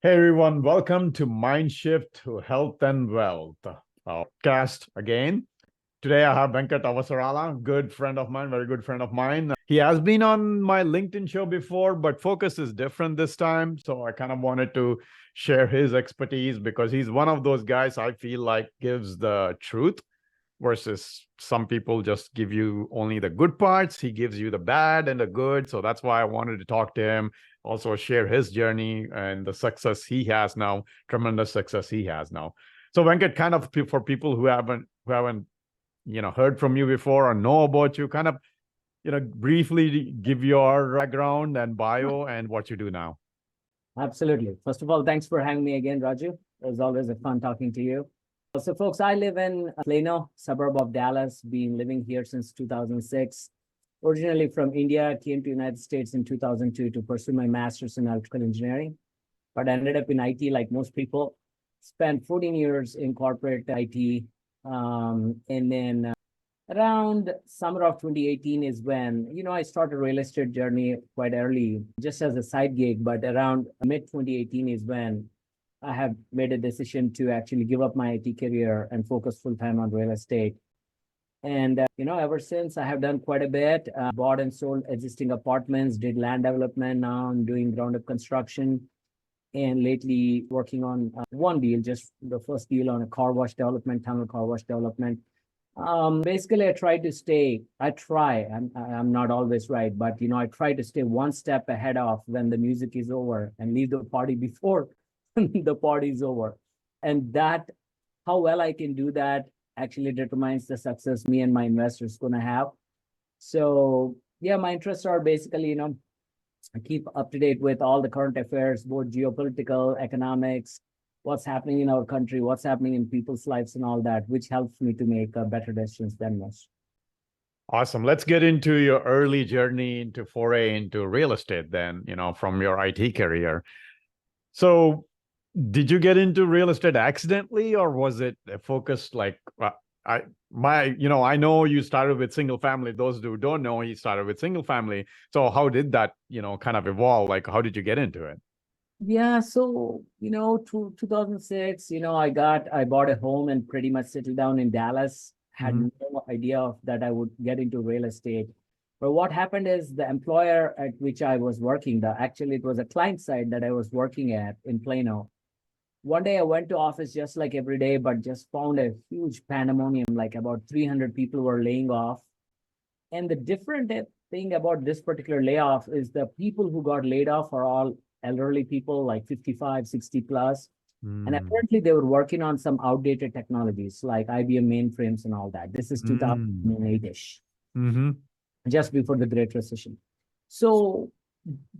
Hey everyone, welcome to Mindshift to Health and Wealth, our podcast again. Today I have Venkat Avasarala, good friend of mine, very good friend of mine. He has been on my LinkedIn show before, but focus is different this time. So I kind of wanted to share his expertise because he's one of those guys I feel like gives the truth versus some people just give you only the good parts. He gives you the bad and the good. So that's why I wanted to talk to him, also share his journey and the success he has now, tremendous success he has now. So Venkat, kind of for people who haven't heard from you before or know about you, kind of briefly give your background and bio and what you do now. Absolutely. First of all, thanks for having me again, Raju. It was always a fun talking to you. So, folks, I live in Plano, suburb of Dallas, been living here since 2006. Originally from India, came to United States in 2002 to pursue my master's in electrical engineering, but I ended up in IT like most people. Spent 14 years in corporate IT, and then around summer of 2018 is when, I started real estate journey quite early, just as a side gig, but around mid 2018 is when I have made a decision to actually give up my IT career and focus full time on real estate. And, ever since I have done quite a bit, bought and sold existing apartments, did land development. Now I'm doing ground up construction and lately working on one deal, just the first deal on a car wash development, tunnel car wash development. Basically, I'm not always right, but I try to stay one step ahead of when the music is over and leave the party before the party is over. And that, how well I can do that actually determines the success me and my investors gonna have. So yeah, my interests are basically, I keep up to date with all the current affairs, both geopolitical, economics, what's happening in our country, what's happening in people's lives and all that, which helps me to make better decisions than most. Awesome. Let's get into your early journey into foray into real estate then, from your IT career. So, did you get into real estate accidentally or was it a focus like I know you started with single family. Those who don't know, he started with single family. So how did that, kind of evolve? Like how did you get into it? Yeah, so to 2006, I bought a home and pretty much settled down in Dallas. Had Mm-hmm. no idea of that I would get into real estate. But what happened is the employer at which I was working, actually it was a client side that I was working at in Plano. One day I went to office just like every day, but just found a huge pandemonium, like about 300 people were laying off. And the different thing about this particular layoff is the people who got laid off are all elderly people, like 55, 60 plus. And Mm. apparently they were working on some outdated technologies like IBM mainframes and all that. This is Mm. 2008-ish, Mm-hmm. just before the Great Recession. So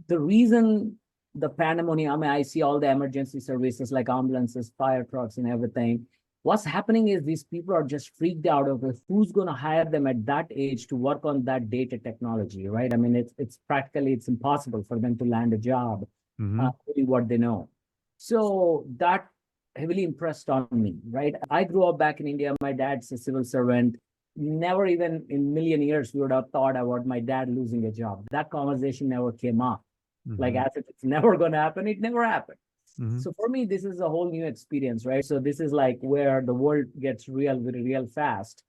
the reason the pandemonium, I mean, I see all the emergency services like ambulances, fire trucks, and everything. What's happening is these people are just freaked out over who's going to hire them at that age to work on that data technology, right? I mean, it's practically it's impossible for them to land a job, Mm-hmm. doing what they know. So that heavily impressed on me, right? I grew up back in India. My dad's a civil servant. Never even in million years we would have thought about my dad losing a job. That conversation never came up. Like Mm-hmm. as if it's never going to happen, it never happened. Mm-hmm. So for me, this is a whole new experience, right? So this is like where the world gets real, very real fast.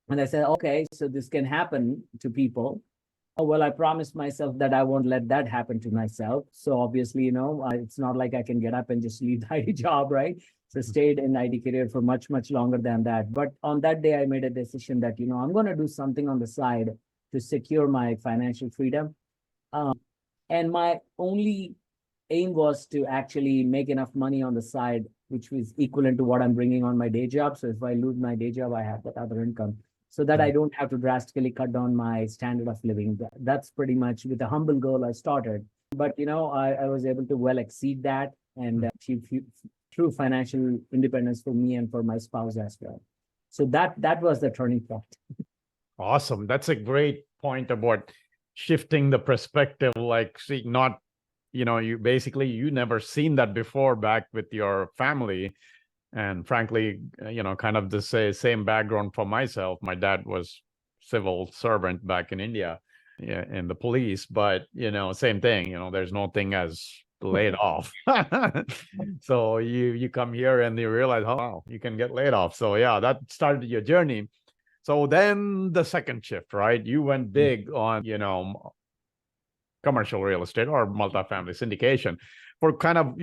And I said, okay, so this can happen to people. Oh, well, I promised myself that I won't let that happen to myself. So obviously, it's not like I can get up and just leave the IT job, right? So stayed in IT career for much, much longer than that. But on that day, I made a decision that, I'm going to do something on the side to secure my financial freedom. And my only aim was to actually make enough money on the side, which was equivalent to what I'm bringing on my day job. So if I lose my day job, I have that other income so that I don't have to drastically cut down my standard of living. That's pretty much with a humble goal I started. But, I was able to well exceed that and achieve true financial independence for me and for my spouse as well. So that was the turning point. Awesome. That's a great point about shifting the perspective. Like, see, not, you never seen that before back with your family. And frankly, kind of the same background for myself. My dad was civil servant back in India, yeah, in the police, but, same thing, there's no thing as laid off. So you come here and you realize, oh, wow, you can get laid off. So yeah, that started your journey. So then the second shift, right? You went big on, commercial real estate or multifamily syndication. For kind of,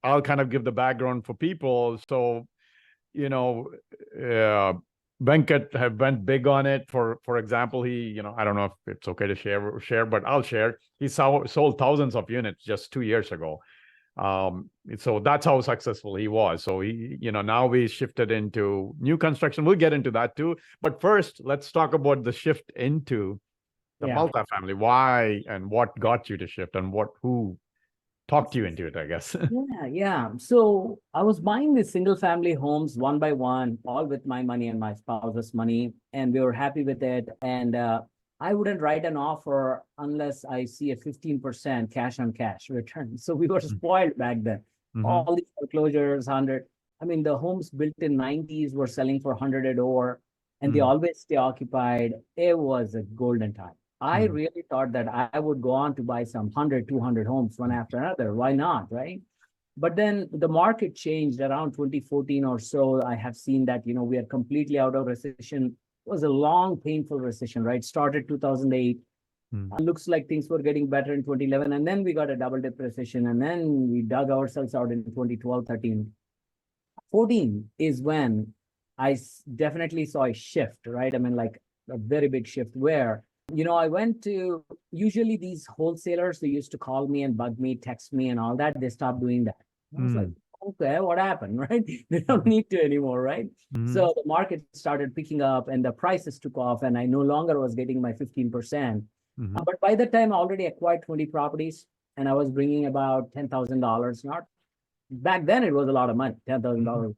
I'll kind of give the background for people. So, you know, uh, Venkat have went big on it. For example, he, I don't know if it's okay to share, but I'll share. He sold thousands of units just 2 years ago. So that's how successful he was. So he, now we shifted into new construction. We'll get into that too. But first, let's talk about the shift into the multifamily. Why and what got you to shift, and who talked you into it, I guess. Yeah. So I was buying these single family homes one by one, all with my money and my spouse's money, and we were happy with it. And I wouldn't write an offer unless I see a 15% cash on cash return. So we were spoiled back then. All these foreclosures, 100. I mean, the homes built in 90s were selling for 100 a door, and they always stay occupied. It was a golden time. I really thought that I would go on to buy some 100, 200 homes one after another. Why not, right? But then the market changed around 2014 or so. I have seen that, we are completely out of recession. It was a long, painful recession, right? Started 2008. Looks like things were getting better in 2011. And then we got a double dip recession. And then we dug ourselves out in 2012, 13. 14 is when I definitely saw a shift, right? I mean, like a very big shift where I went to, usually these wholesalers, they used to call me and bug me, text me and all that. They stopped doing that. I was like, okay, what happened, right? They don't need to anymore, right? So the market started picking up and the prices took off and I no longer was getting my 15%. But by the time I already acquired 20 properties and I was bringing about $10,000, not back then it was a lot of money, $10,000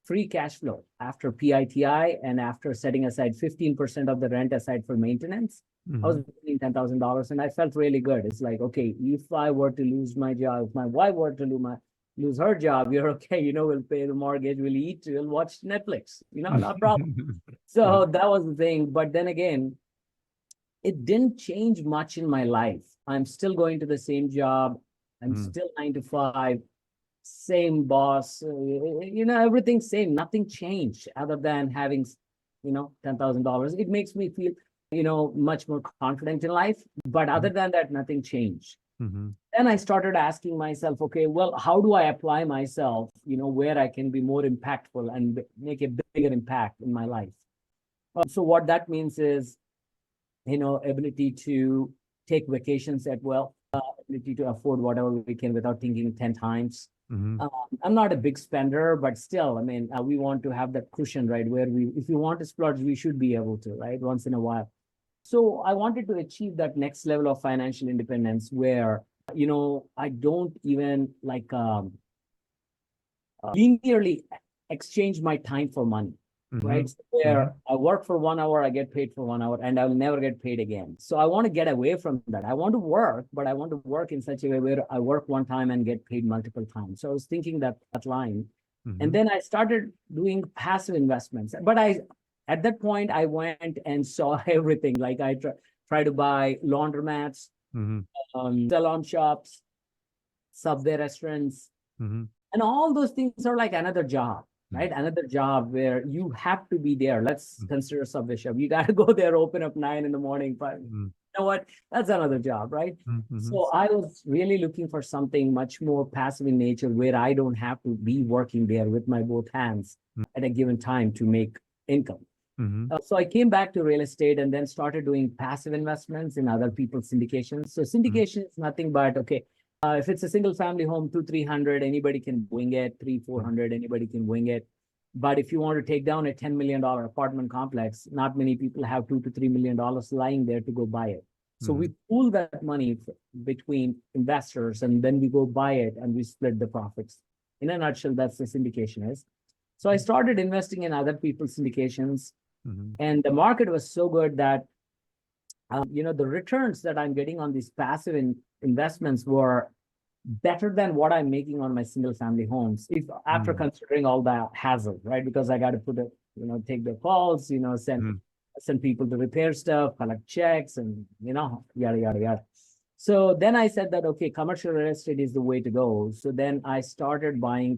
free cash flow after PITI and after setting aside 15% of the rent aside for maintenance. I was making $10,000 and I felt really good. It's like, okay, if I were to lose my job, if my wife were to lose her job, you're okay. We'll pay the mortgage, we'll eat, we'll watch Netflix, no problem. So that was the thing. But then again, it didn't change much in my life. I'm still going to the same job. I'm still 9 to 5. Same boss, everything same, nothing changed other than having, $10,000. It makes me feel, much more confident in life. But other than that, nothing changed. Then I started asking myself, okay, well, how do I apply myself, where I can be more impactful and make a bigger impact in my life? So what that means is, ability to take vacations at will, ability to afford whatever we can without thinking 10 times. I'm not a big spender, but still, I mean, we want to have that cushion, right? Where if we want to splurge, we should be able to, right? Once in a while. So I wanted to achieve that next level of financial independence where, I don't even linearly exchange my time for money. Right? So where I work for 1 hour, I get paid for 1 hour, and I will never get paid again. So I want to get away from that. I want to work, but I want to work in such a way where I work one time and get paid multiple times. So I was thinking that line. And then I started doing passive investments. But at that point, I went and saw everything. Like I try to buy laundromats, salon shops, Subway restaurants, and all those things are like another job. Right? Another job where you have to be there. Let's consider Subway shop. You got to go there, open up 9 in the morning. But you know what? That's another job, right? So I was really looking for something much more passive in nature where I don't have to be working there with my both hands at a given time to make income. So I came back to real estate and then started doing passive investments in other people's syndications. So syndication is nothing but, okay, if it's a single family home, 200-300, anybody can wing it. 300-400, anybody can wing it. But if you want to take down a $10 million apartment complex, not many people have $2 to $3 million lying there to go buy it. So we pool that money between investors and then we go buy it and we split the profits. In a nutshell, that's the syndication is. So I started investing in other people's syndications, and the market was so good that the returns that I'm getting on these passive investments were better than what I'm making on my single family homes, if after considering all the hassle, right? Because I got to put it, take the calls, send people to repair stuff, collect checks, and yada yada yada. So then I said that, okay, commercial real estate is the way to go. So then I started buying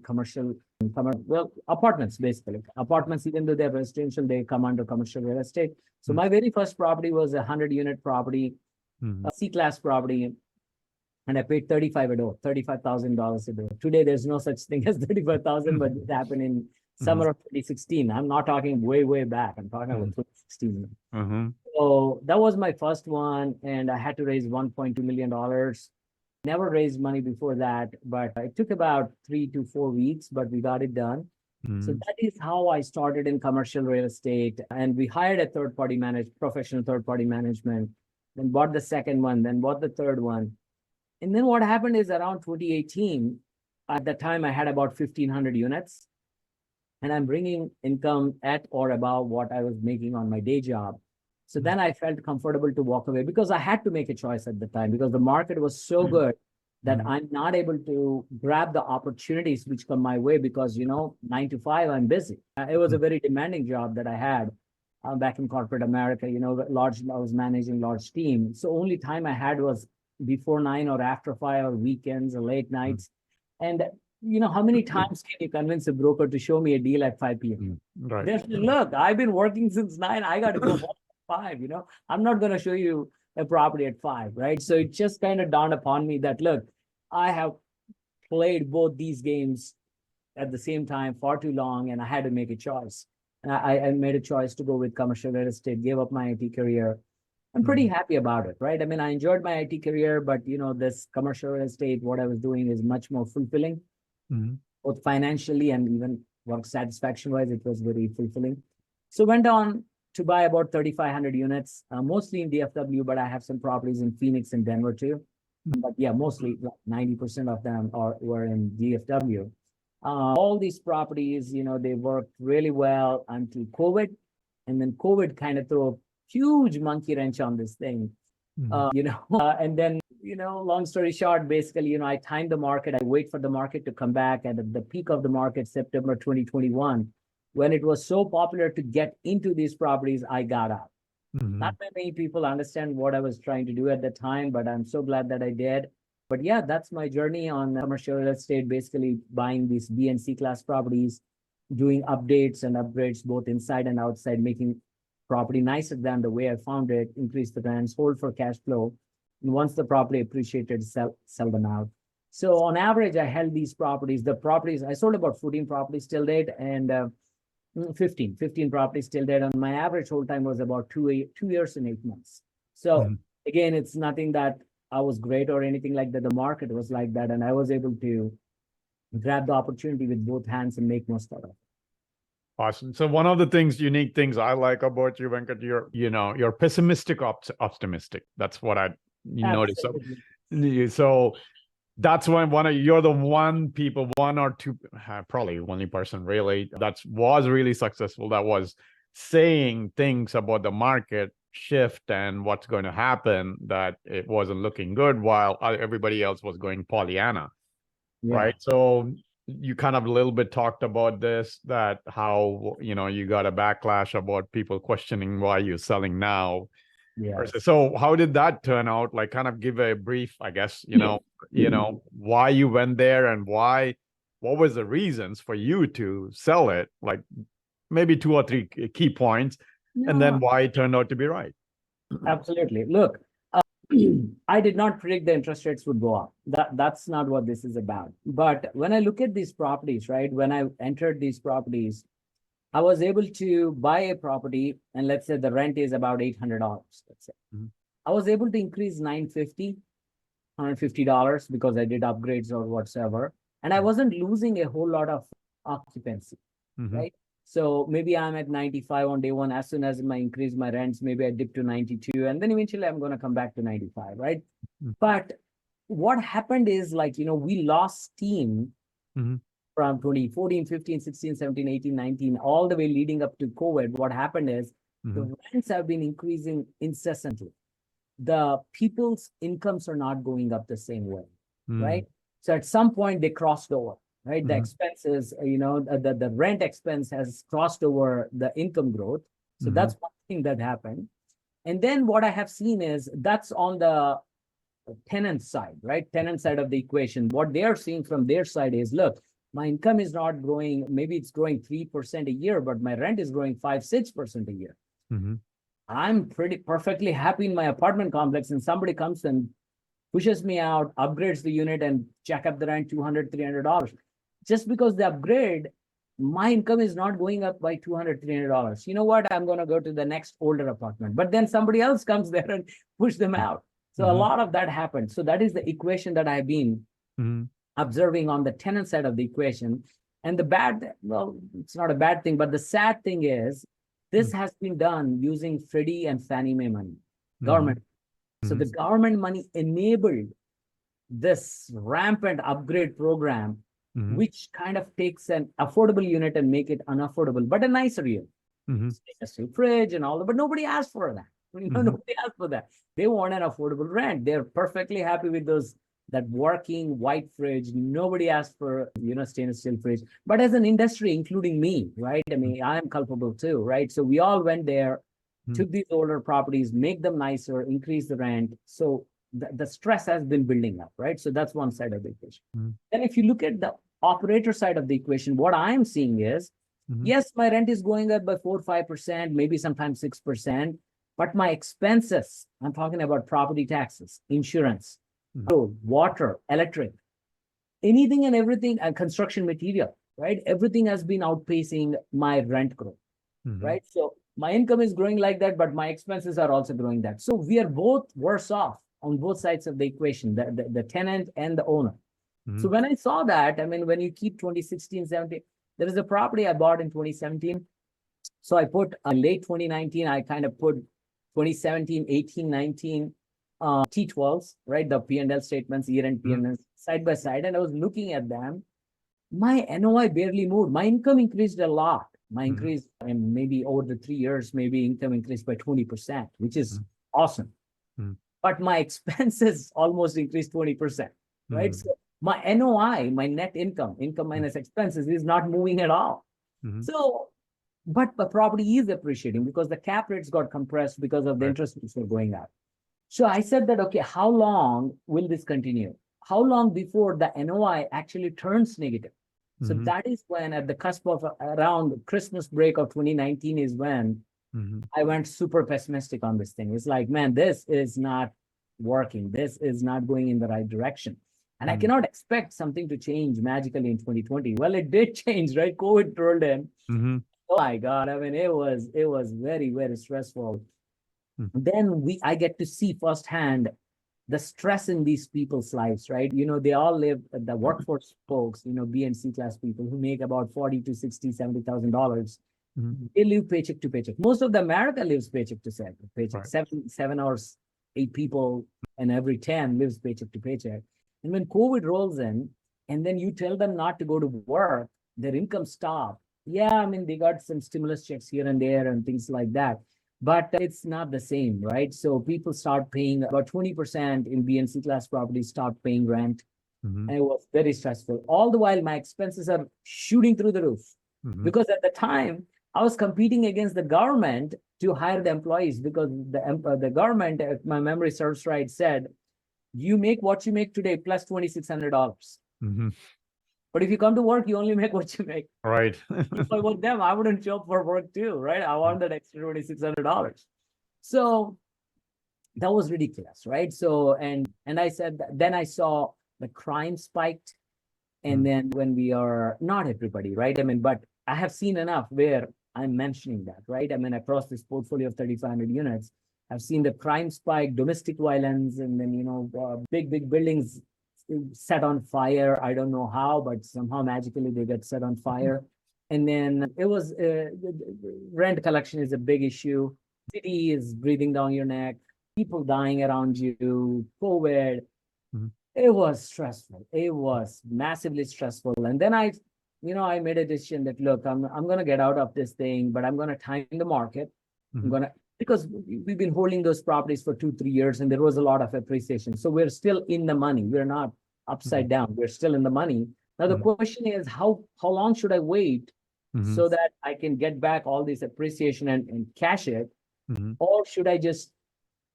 well, apartments, basically. Apartments, even though they're residential, they come under commercial real estate. So my very first property was a 100-unit property, a C-class property, and I paid 35 a door, $35,000 a door. Today, there's no such thing as 35,000, but it happened in summer of 2016. I'm not talking way back. I'm talking about 2016. So that was my first one, and I had to raise $1.2 million. Never raised money before that, but it took about 3 to 4 weeks, but we got it done. So that is how I started in commercial real estate. And we hired a professional third-party management, then bought the second one, then bought the third one. And then what happened is around 2018, at the time I had about 1,500 units, and I'm bringing income at or above what I was making on my day job. So then I felt comfortable to walk away because I had to make a choice at the time because the market was so good that I'm not able to grab the opportunities which come my way because, 9 to 5, I'm busy. It was a very demanding job that I had back in corporate America, I was managing large team. So only time I had was before 9 or after 5 or weekends or late nights. And how many times can you convince a broker to show me a deal at 5 p.m.? Right. They say, look, I've been working since 9. I got to go home at 5. I'm not going to show you a property at 5, right? So it just kind of dawned upon me that, look, I have played both these games at the same time far too long, and I had to make a choice. And I made a choice to go with commercial real estate, gave up my IT career. I'm pretty happy about it, right? I mean, I enjoyed my IT career, but this commercial real estate, what I was doing is much more fulfilling, both financially and even work satisfaction wise, it was very fulfilling. So went on to buy about 3,500 units, mostly in DFW, but I have some properties in Phoenix and Denver too. But yeah, mostly 90% of them were in DFW. All these properties, they worked really well until COVID. And then COVID kind of threw a huge monkey wrench on this thing. And then, long story short, basically, I timed the market. I wait for the market to come back. And at the peak of the market, September 2021, when it was so popular to get into these properties, I got out. Not many people understand what I was trying to do at the time, but I'm so glad that I did. But yeah, that's my journey on commercial real estate, basically buying these B and C class properties, doing updates and upgrades both inside and outside, making property nicer than the way I found it, increase the rents, hold for cash flow. And once the property appreciated, sell them out. So on average, I held these properties. I sold about 14 properties till date, and 15 properties till date. And my average hold time was about 2 years and 8 months. So again, it's nothing that I was great or anything like that. The market was like that, and I was able to grab the opportunity with both hands and make most of it. Awesome. So one of the unique things I like about you, Venkat, you're pessimistic, optimistic. That's what I noticed. So that's when you're the one or two, probably only person really that was really successful, that was saying things about the market shift and what's going to happen, that it wasn't looking good while everybody else was going Pollyanna. Yeah. Right. So you kind of a little bit talked about this, that how, you got a backlash about people questioning why you're selling now. Yes. So how did that turn out? Like, kind of give a brief, I guess, why you went there and what was the reasons for you to sell it? Like maybe 2 or 3 key points, and then why it turned out to be right. Absolutely. Look, I did not predict the interest rates would go up. That's not what this is about. But when I look at these properties, right, when I entered these properties, I was able to buy a property, and let's say the rent is about $800. Let's say I was able to increase $150 because I did upgrades or whatsoever, and I wasn't losing a whole lot of occupancy, right? So maybe I'm at 95 on day one. As soon as I increase my rents, maybe I dip to 92, and then eventually I'm going to come back to 95, right? But what happened is, we lost steam from 2014, 15, 16, 17, 18, 19, all the way leading up to COVID. What happened is the rents have been increasing incessantly. The people's incomes are not going up the same way, right? So at some point they crossed over, right? The expenses, the rent expense has crossed over the income growth. So that's one thing that happened. And then what I have seen is that's on the tenant side, right? Tenant side of the equation. What they are seeing from their side is, look, my income is not growing. Maybe it's growing 3% a year, but my rent is growing 5-6% a year. Mm-hmm. I'm perfectly happy in my apartment complex, and somebody comes and pushes me out, upgrades the unit, and jack up the rent $200-$300. Just because they upgrade, my income is not going up by $200-$300. You know what? I'm going to go to the next older apartment. But then somebody else comes there and push them out. So a lot of that happened. So that is the equation that I've been observing on the tenant side of the equation. And the bad, well, it's not a bad thing, but the sad thing is this has been done using Freddie and Fannie Mae money, government. So the government money enabled this rampant upgrade program, which kind of takes an affordable unit and make it unaffordable, but a nicer unit. Stainless steel fridge and all that, but nobody asked for that. Nobody asked for that. They want an affordable rent. They're perfectly happy with that working white fridge. Nobody asked for, stainless steel fridge. But as an industry, including me, right? I mean, I am culpable too, right? So we all went there, took these older properties, make them nicer, increase the rent. So the stress has been building up, right? So that's one side of the equation. Then if you look at the operator side of the equation, what I'm seeing is, yes, my rent is going up by 4-5%, maybe sometimes 6%, but my expenses, I'm talking about property taxes, insurance, road, water, electric, anything and everything, and construction material, right? Everything has been outpacing my rent growth, right? So my income is growing like that, but my expenses are also growing that. So we are both worse off on both sides of the equation, the tenant and the owner. So when I saw that, I mean, when you keep 2016, 17, there is a property I bought in 2017. So I put late 2019, I kind of put 2017, 18, 19 T12s, right? The P&L statements, year-end P&L side by side. And I was looking at them. My NOI barely moved. My income increased a lot. My increase, and maybe over the 3 years, maybe income increased by 20%, which is awesome. But my expenses almost increased 20%, right? So my NOI, my net income minus expenses, is not moving at all. So, but the property is appreciating because the cap rates got compressed because of the interest rates were going up. So I said that, okay, how long will this continue? How long before the NOI actually turns negative? So that is when, at the cusp of around Christmas break of 2019, is when I went super pessimistic on this thing. It's like, man, this is not working. This is not going in the right direction. And I cannot expect something to change magically in 2020. Well, it did change, right? COVID rolled in. Oh my God. I mean, it was very, very stressful. Then I get to see firsthand the stress in these people's lives, right? They all live, the workforce folks, B and C class people who make about $40,000 to $60,000, $70,000. They live paycheck to paycheck. Most of the America lives paycheck to paycheck. 7 hours, 8 people, and every 10 lives paycheck to paycheck. And when COVID rolls in, and then you tell them not to go to work, their income stops. Yeah, I mean, they got some stimulus checks here and there and things like that. But it's not the same, right? So people start paying about 20% in B and C class properties, start paying rent. And it was very stressful. All the while, my expenses are shooting through the roof. Because at the time, I was competing against the government to hire the employees, because the government, if my memory serves right, said, you make what you make today plus $2,600. But if you come to work, you only make what you make. Right. If I were them, I wouldn't show up for work too, right? I want that extra $2,600. So that was ridiculous, right? So, and I said, then I saw the crime spiked. And then when we are, not everybody, right? I mean, but I have seen enough where I'm mentioning that, right? I mean, across this portfolio of 3,500 units, I've seen the crime spike, domestic violence, and then, big buildings set on fire. I don't know how, but somehow magically they get set on fire. And then it was rent collection is a big issue. City is breathing down your neck, people dying around you, COVID. It was stressful. It was massively stressful. And then I made a decision that, look, I'm going to get out of this thing, but I'm going to time the market. Because we've been holding those properties for 2-3 years, and there was a lot of appreciation. So we're still in the money. We're not upside down. We're still in the money. Now, the question is, how long should I wait so that I can get back all this appreciation and cash it? Or should I just,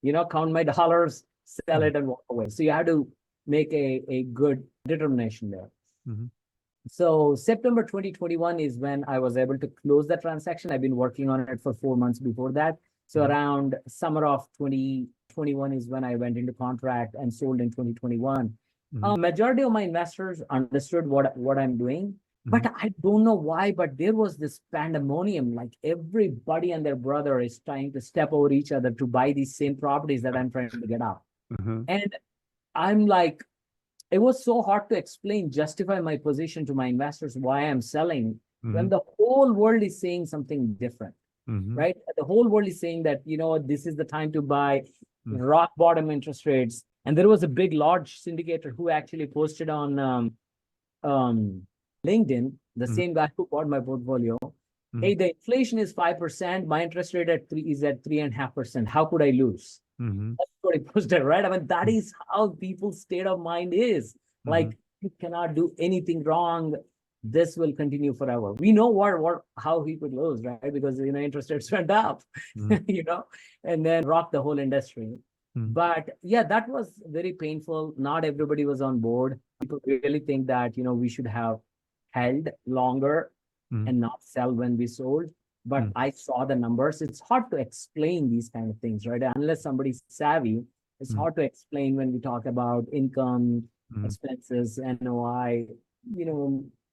count my dollars, sell it and walk away. So you have to make a good determination there. So September 2021 is when I was able to close the transaction. I've been working on it for 4 months before that. So around summer of 2021 is when I went into contract and sold in 2021. Majority of my investors understood what I'm doing, but I don't know why, but there was this pandemonium, like everybody and their brother is trying to step over each other to buy these same properties that I'm trying to get out. And I'm like, it was so hard to explain, justify my position to my investors, why I'm selling when the whole world is saying something different, right? The whole world is saying that, this is the time to buy, rock bottom interest rates. And there was a big, large syndicator who actually posted on LinkedIn, the same guy who bought my portfolio. Hey, the inflation is 5%. My interest rate is at 3.5%. How could I lose? That's what he posted, right? I mean, that is how people's state of mind is. Like, you cannot do anything wrong. This will continue forever. We know how he could lose, right? Because interest rates went up, and then rocked the whole industry. But yeah, that was very painful. Not everybody was on board. People really think that we should have held longer and not sell when we sold. But I saw the numbers. It's hard to explain these kind of things, right? Unless somebody's savvy, it's hard to explain when we talk about income, expenses, NOI,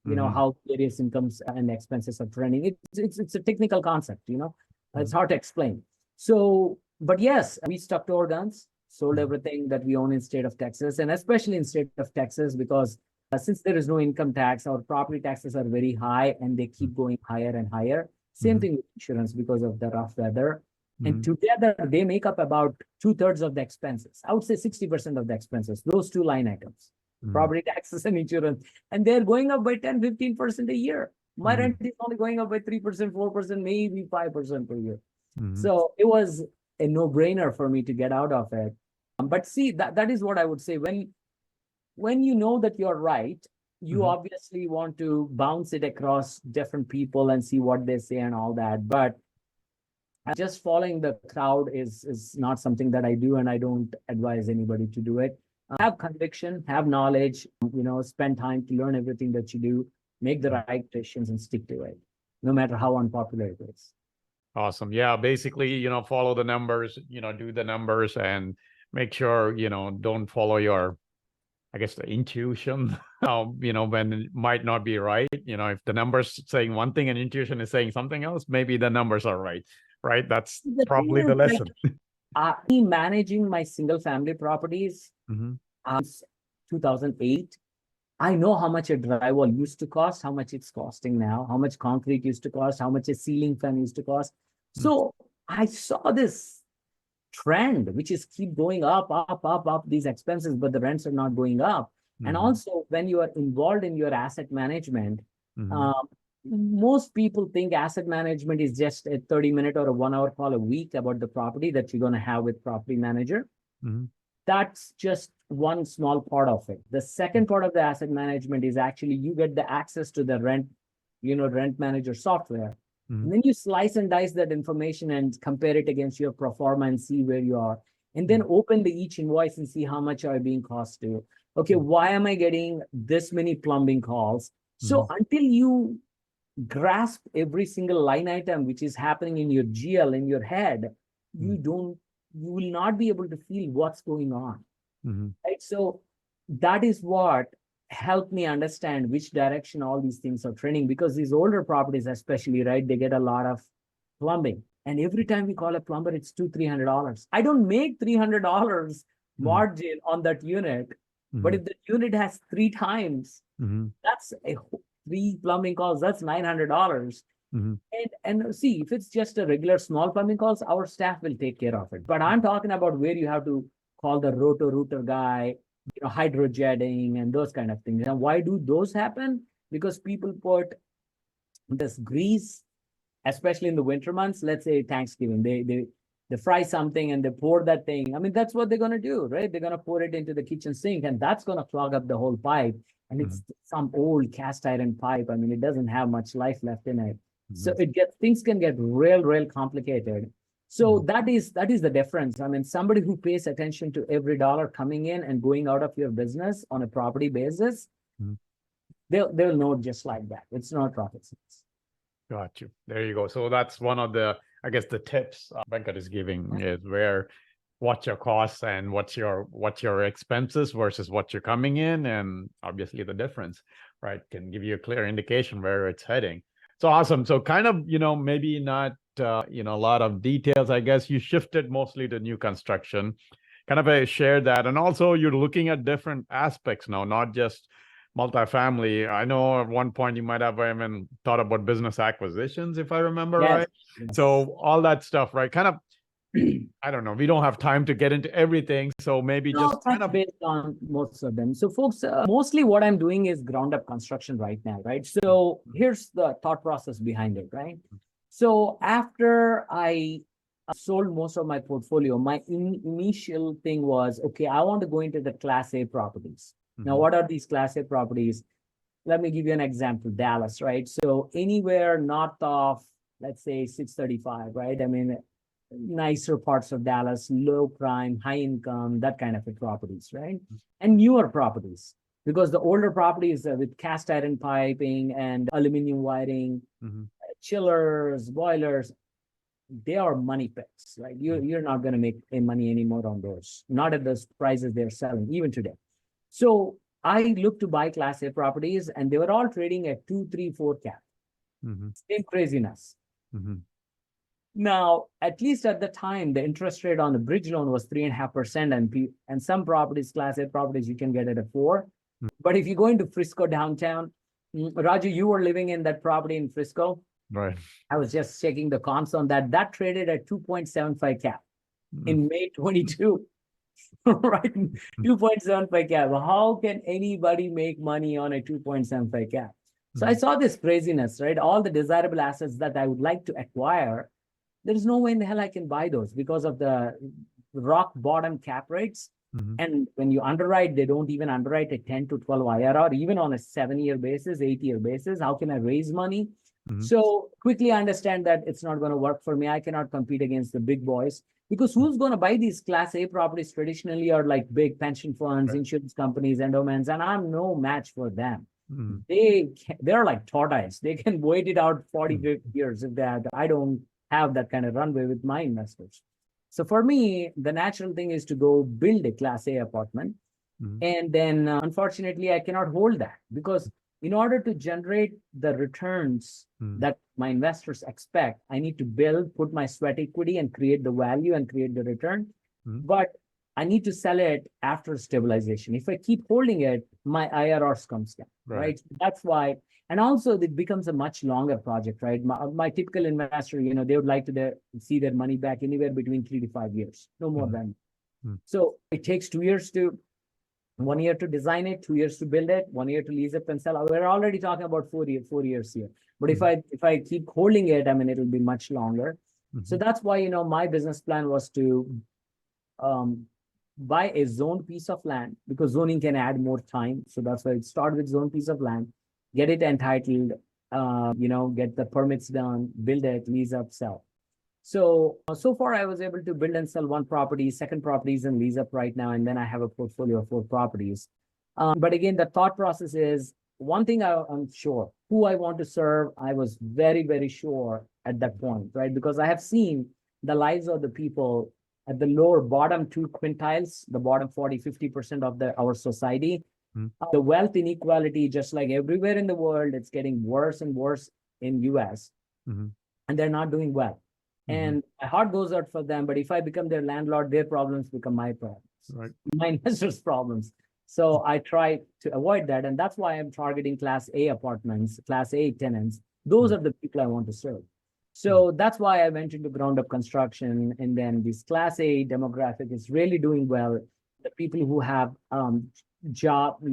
how various incomes and expenses are trending. It's a technical concept, it's hard to explain. So, but yes, we stuck to our guns, sold everything that we own in state of Texas, and especially in state of Texas, because since there is no income tax, our property taxes are very high and they keep going higher and higher. Same thing with insurance because of the rough weather. And together, they make up about 2/3 of the expenses. I would say 60% of the expenses, those two line items, property taxes and insurance. And they're going up by 10, 15% a year. My rent is only going up by 3%, 4%, maybe 5% per year. So it was a no-brainer for me to get out of it. But see, that is what I would say. When you know that you're right, you obviously want to bounce it across different people and see what they say and all that. But just following the crowd is not something that I do, and I don't advise anybody to do it. Have conviction, have knowledge, spend time to learn everything that you do, make the right decisions and stick to it, no matter how unpopular it is. Awesome. Yeah, basically, follow the numbers, do the numbers and make sure, don't follow your, I guess, the intuition, when it might not be right. If the numbers saying one thing and intuition is saying something else, maybe the numbers are right. That's probably the lesson. Me managing my single family properties, 2008, I know how much a drywall used to cost, how much it's costing now, how much concrete used to cost, how much a ceiling fan used to cost. So I saw this trend, which is keep going up, these expenses, but the rents are not going up. And also, when you are involved in your asset management, most people think asset management is just a 30-minute or a 1-hour call a week about the property that you're going to have with property manager. That's just one small part of it. The second part of the asset management is actually you get the access to the rent manager software. And then you slice and dice that information and compare it against your pro forma and see where you are. And then open each invoice and see how much are being cost to. Okay, why am I getting this many plumbing calls? So until you grasp every single line item which is happening in your GL, in your head, you will not be able to feel what's going on. Right? So that is what helped me understand which direction all these things are trending, because these older properties, especially, right, they get a lot of plumbing. And every time we call a plumber, it's $200-300. I don't make $300 margin on that unit, but if the unit has 3 times, that's 3 plumbing calls, that's $900. And see, if it's just a regular small plumbing calls, our staff will take care of it. But I'm talking about where you have to call the roto-rooter guy, hydrojetting and those kind of things. And why do those happen? Because people put this grease, especially in the winter months. Let's say Thanksgiving, they fry something and they pour that thing. I mean, that's what they're going to do, right? They're going to pour it into the kitchen sink, and that's going to clog up the whole pipe. And it's some old cast iron pipe. I mean, it doesn't have much life left in it. So things can get real complicated. So that is the difference. I mean, somebody who pays attention to every dollar coming in and going out of your business on a property basis, Mhm. they'll know just like that. It's not rocket science. Got you. There you go. So that's one of the, I guess, the tips Venkat is giving is where what's your costs and what's your expenses versus what you're coming in, and obviously the difference, right, can give you a clear indication where it's heading. So awesome. So kind of, maybe not a lot of details. I guess you shifted mostly to new construction. Kind of share that, and also you're looking at different aspects now, not just multifamily. I know at one point you might have even thought about business acquisitions, if I remember Yes. right. Yes. So all that stuff, right? Kind of, I don't know. We don't have time to get into everything, so maybe No, just kind of. based on most of them. So, folks, mostly what I'm doing is ground up construction right now, right? So here's the thought process behind it, right? So after I sold most of my portfolio, my initial thing was, okay, I want to go into the Class A properties. Now, what are these Class A properties? Let me give you an example, Dallas, right? So anywhere north of, let's say, 635, right? I mean, nicer parts of Dallas, low crime, high income, that kind of properties, right? And newer properties, because the older properties with cast iron piping and aluminum wiring, chillers, boilers, they are money pits, right? You're not going to make any money anymore on those, not at those prices they're selling, even today. So I looked to buy Class A properties, and they were all trading at 2, 3, 4 cap. Same craziness. Now, at least at the time, the interest rate on the bridge loan was 3.5%, and some properties, Class A properties, you can get it at 4. But if you go into Frisco downtown, Raju, you were living in that property in Frisco. Right. I was just checking the comps on that. That traded at 2.75 cap in May 22. Right? 2.75 cap. How can anybody make money on a 2.75 cap? So I saw this craziness, right? All the desirable assets that I would like to acquire, there is no way in the hell I can buy those because of the rock bottom cap rates. And when you underwrite, they don't even underwrite a 10 to 12 IRR, even on a 7-year basis, 8-year basis. How can I raise money? So quickly I understand that it's not going to work for me. I cannot compete against the big boys, because who's going to buy these Class A properties traditionally are like big pension funds, insurance companies, endowments, and I'm no match for them. They're like tortoise. They can wait it out 40, 50 years if that. I don't have that kind of runway with my investors. So for me, the natural thing is to go build a Class A apartment. And then unfortunately, I cannot hold that, because in order to generate the returns that my investors expect, I need to build, put my sweat equity and create the value and create the return. But I need to sell it after stabilization. If I keep holding it, my IRRs comes down, right? That's why. And also it becomes a much longer project, right? My typical investor, they would like to see their money back anywhere between 3 to 5 years, no more than. So it takes 2 years to 1 year to design it, 2 years to build it, 1 year to lease it and sell. We're already talking about 4 years here. But if I keep holding it, I mean, it'll be much longer. So that's why, my business plan was to buy a zoned piece of land, because zoning can add more time. So that's why it started with zoned piece of land, get it entitled, get the permits done, build it, lease up, sell. So far I was able to build and sell 1 property, 2nd property is in lease up right now, and then I have a portfolio of 4 properties. But again, the thought process is, one thing I'm sure, who I want to serve, I was very, very sure at that point, right? Because I have seen the lives of the people at the lower bottom 2 quintiles, the bottom 40, 50% of our society. The wealth inequality, just like everywhere in the world, it's getting worse and worse in US, and they're not doing well. And my heart goes out for them. But if I become their landlord, their problems become my problems, my investors' problems. So I try to avoid that. And that's why I'm targeting Class A apartments, Class A tenants. Those are the people I want to serve. So that's why I went into ground up construction. And then this Class A demographic is really doing well. The people who have job,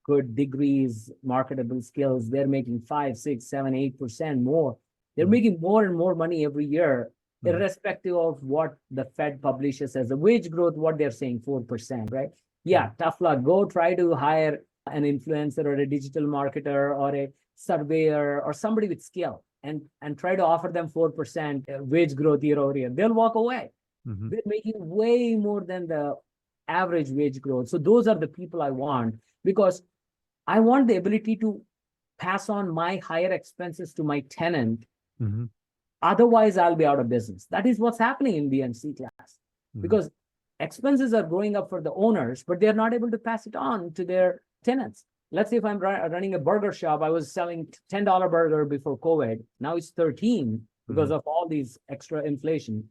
good degrees, marketable skills, they're making 5, 6, 7, 8% more. They're making more and more money every year, irrespective of what the Fed publishes as the wage growth, what they're saying, 4%, right? Yeah, tough luck. Go try to hire an influencer or a digital marketer or a surveyor or somebody with skill and try to offer them 4% wage growth year over year, they'll walk away. Mhm. They're making way more than the average wage growth. So those are the people I want, because I want the ability to pass on my higher expenses to my tenant. Mhm. Otherwise, I'll be out of business. That is what's happening in B&C class, Mhm. because expenses are going up for the owners, but they're not able to pass it on to their tenants. Let's say if I'm running a burger shop, I was selling $10 burger before COVID. Now it's 13 because of all these extra inflation.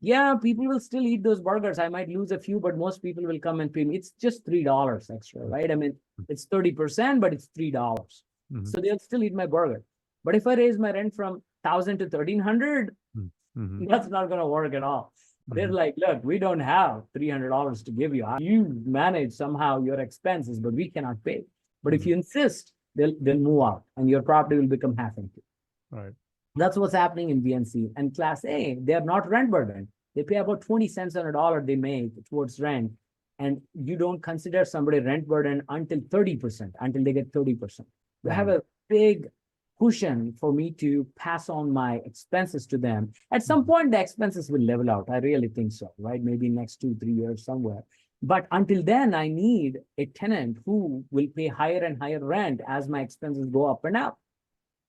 Yeah, people will still eat those burgers. I might lose a few, but most people will come and pay me. It's just $3 extra, right? I mean, it's 30%, but it's $3. Mhm. So they'll still eat my burger. But if I raise my rent from 1,000 to 1,300, Mhm. that's not going to work at all. They're Mhm. like, look, we don't have $300 to give you. You manage somehow your expenses, but we cannot pay. But if you insist, they'll move out and your property will become half empty. Right. That's what's happening in B&C. And Class A, they're not rent burdened. They pay about 20 cents on a dollar they make towards rent. And you don't consider somebody rent burden until 30%, until they get 30%. You have a big cushion for me to pass on my expenses to them. At some point, the expenses will level out. I really think so, right? Maybe next 2-3 years somewhere. But until then, I need a tenant who will pay higher and higher rent as my expenses go up and up,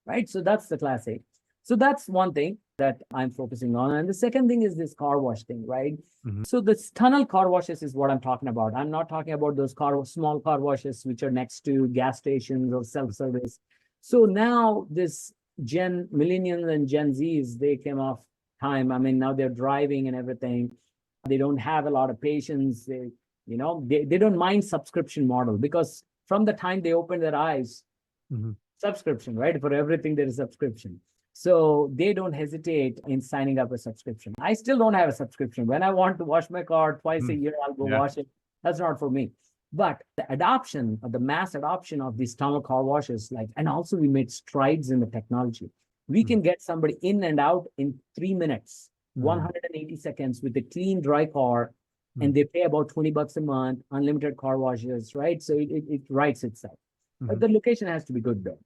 right? So that's the Class A. So that's one thing that I'm focusing on. And the second thing is this car wash thing, right? Mhm. So this tunnel car washes is what I'm talking about. I'm not talking about those small car washes which are next to gas stations or self-service. So now this millennials and Gen Zs, they came off time. I mean, now they're driving and everything. They don't have a lot of patience. They don't mind subscription model, because from the time they open their eyes, Mhm. subscription, right? For everything, there is subscription. So they don't hesitate in signing up a subscription. I still don't have a subscription. When I want to wash my car twice a year, I'll go wash it. That's not for me. But the adoption, or the mass adoption of these tunnel car washes, and also we made strides in the technology. We can get somebody in and out in 3 minutes, 180 seconds with a clean, dry car, and they pay about $20 a month, unlimited car washes, right? So it writes itself. But the location has to be good though.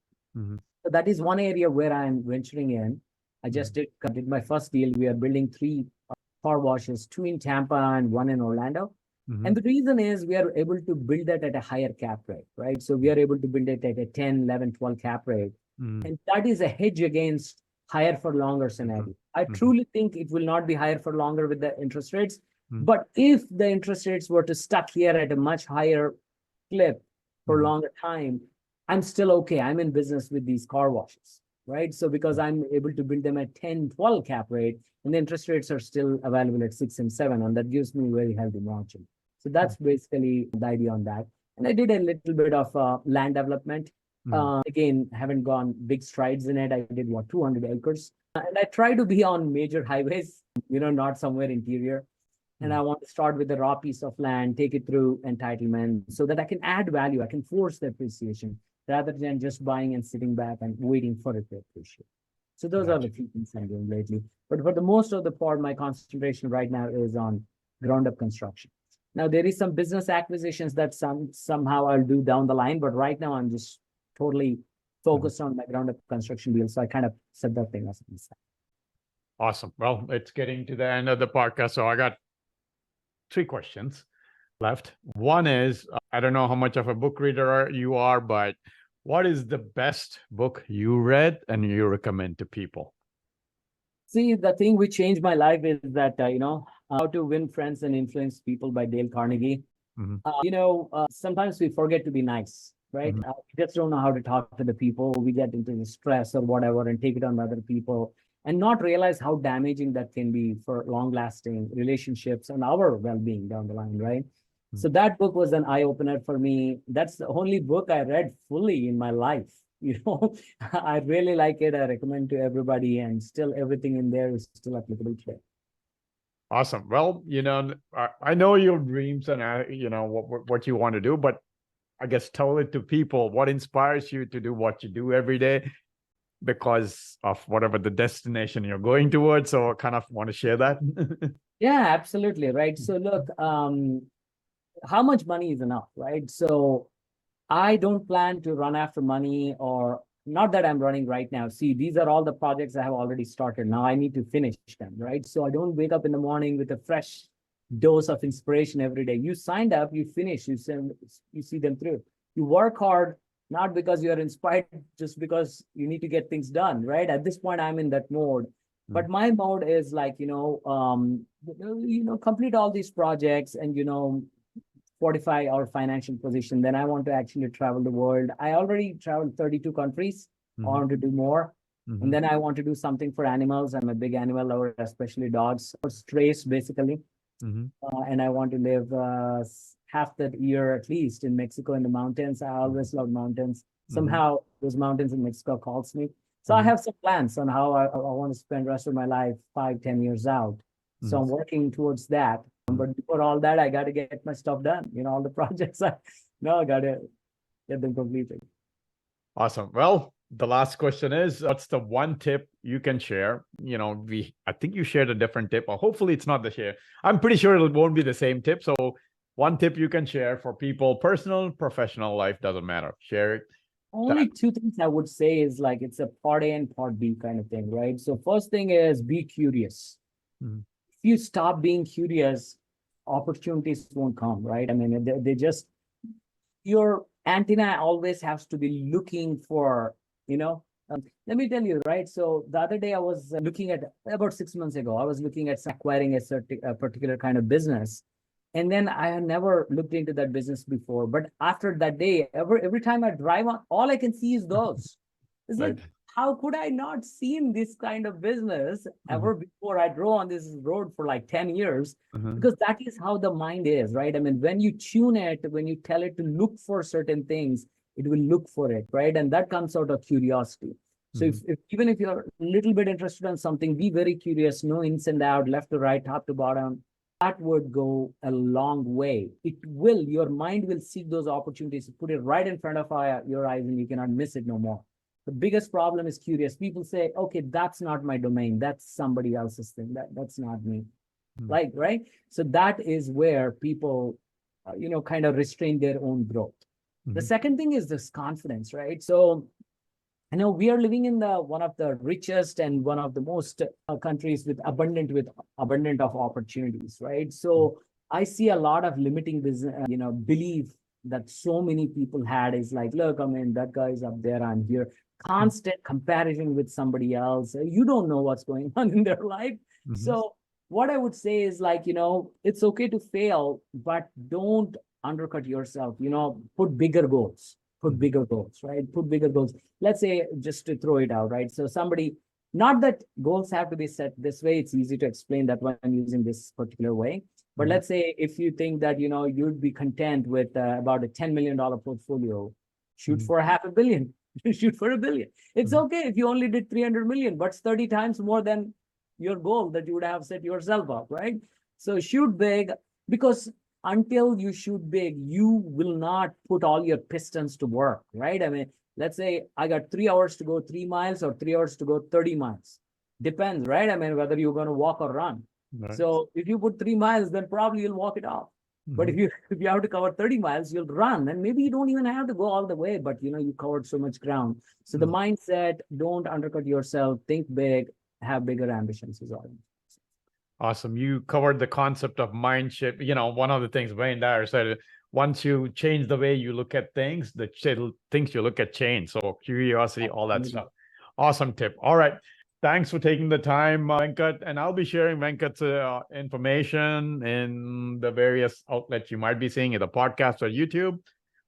So that is one area where I'm venturing in. I just did my first deal. We are building 3 car washes, 2 in Tampa and 1 in Orlando. And the reason is we are able to build that at a higher cap rate, right? So we are able to build it at a 10, 11, 12 cap rate. And that is a hedge against higher for longer scenario. I truly think it will not be higher for longer with the interest rates. But if the interest rates were to stuck here at a much higher clip for longer time, I'm still okay. I'm in business with these car washes, right? So because I'm able to build them at 10, 12 cap rate, and the interest rates are still available at 6 and 7, and that gives me very healthy margin. So that's basically the idea on that. And I did a little bit of land development. Again, haven't gone big strides in it. I did 200 acres. And I try to be on major highways, not somewhere interior. And I want to start with a raw piece of land, take it through entitlement so that I can add value. I can force the appreciation rather than just buying and sitting back and waiting for it to appreciate. So those are the few things I'm doing lately. But for the most of the part, my concentration right now is on ground up construction. Now, there is some business acquisitions that somehow I'll do down the line, but right now I'm just totally focused on my ground up construction deal. So I kind of set that thing aside. Awesome. Well, it's getting to the end of the podcast. So I got 3 questions left. One is, I don't know how much of a book reader you are, but what is the best book you read and you recommend to people? See, the thing which changed my life is that, How to Win Friends and Influence People by Dale Carnegie. Sometimes we forget to be nice, right? We just don't know how to talk to the people. We get into the stress or whatever and take it on other people and not realize how damaging that can be for long-lasting relationships and our well-being down the line, right? So that book was an eye-opener for me. That's the only book I read fully in my life. I really like it. I recommend to everybody, and still everything in there is still applicable today. Awesome. Well, I know your dreams and what you want to do, but I guess tell it to people. What inspires you to do what you do every day because of whatever the destination you're going towards? So I kind of want to share that. Yeah, absolutely. Right. So look, how much money is enough, right? So I don't plan to run after money or not that I'm running right now. See, these are all the projects I have already started. Now I need to finish them, right? So I don't wake up in the morning with a fresh dose of inspiration every day. You signed up, you finish, you see them through. You work hard, not because you're inspired, just because you need to get things done, right? At this point, I'm in that mode. But my mode is like, complete all these projects and, fortify our financial position. Then I want to actually travel the world. I already traveled 32 countries. I want to do more. And then I want to do something for animals. I'm a big animal lover, especially dogs or strays, basically. And I want to live half that year at least in Mexico in the mountains. I always love mountains. Somehow those mountains in Mexico calls me. So I have some plans on how I want to spend the rest of my life 5-10 years out. So I'm working towards that. But before all that, I got to get my stuff done. All the projects I got to get them completed. Awesome. Well, the last question is, what's the one tip you can share? I think you shared a different tip, or hopefully it's not the share. I'm pretty sure it won't be the same tip. So one tip you can share for people, personal, professional life, doesn't matter. Share it. Only two things I would say is like it's a part A and part B kind of thing, right? So first thing is be curious. If you stop being curious, opportunities won't come, right? I mean, they just, your antenna always has to be looking for, let me tell you, right? So the other day I was looking at, about 6 months ago, I was looking at acquiring a particular kind of business. And then I had never looked into that business before. But after that day, every time I drive on, all I can see is those. It's like, how could I not seen this kind of business ever before? I drove on this road for like 10 years because that is how the mind is, right? I mean, when you tune it, when you tell it to look for certain things, it will look for it, right? And that comes out of curiosity. So even if you're a little bit interested in something, be very curious, no ins and out, left to right, top to bottom. That would go a long way. Your mind will seek those opportunities, put it right in front of your eyes, and you cannot miss it no more. The biggest problem is curious. People say, okay, that's not my domain. That's somebody else's thing. That's not me. Right? So that is where people, kind of restrain their own growth. The second thing is this confidence, right? So, we are living in one of the richest and one of the most countries with abundant of opportunities, right? So I see a lot of limiting business, belief that so many people had is like, look, I mean, that guy is up there, I'm here. Constant comparison with somebody else. You don't know what's going on in their life. So what I would say is like, it's okay to fail, but don't undercut yourself, put bigger goals. Put bigger goals, right? Put bigger goals. Let's say, just to throw it out, right? So not that goals have to be set this way. It's easy to explain that when I'm using this particular way. But let's say if you think that, you'd be content with about a $10 million portfolio, shoot for $500 million, shoot for $1 billion. It's okay if you only did 300 million, but it's 30 times more than your goal that you would have set yourself up, right? So shoot big, because until you shoot big, you will not put all your pistons to work, right? I mean, let's say I got 3 hours to go 3 miles or 3 hours to go 30 miles. Depends, right? I mean, whether you're going to walk or run. Right. So if you put 3 miles, then probably you'll walk it off. But if you have to cover 30 miles, you'll run. And maybe you don't even have to go all the way, but you covered so much ground. So the mindset, don't undercut yourself, think big, have bigger ambitions is all. Awesome. You covered the concept of Mindshift. One of the things Wayne Dyer said, once you change the way you look at things, the things you look at change. So curiosity, all that stuff. Awesome tip. All right. Thanks for taking the time, Venkat. And I'll be sharing Venkat's information in the various outlets you might be seeing, either podcast or YouTube.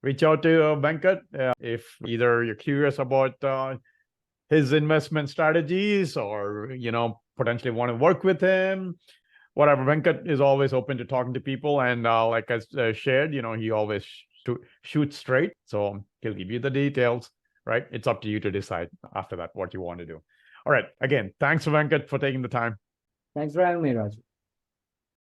Reach out to Venkat if either you're curious about his investment strategies or, potentially want to work with him. Whatever. Venkat is always open to talking to people. And like I shared, he always shoots straight. So he'll give you the details, right? It's up to you to decide after that what you want to do. All right. Again, thanks, Venkat, for taking the time. Thanks for having me, Raj.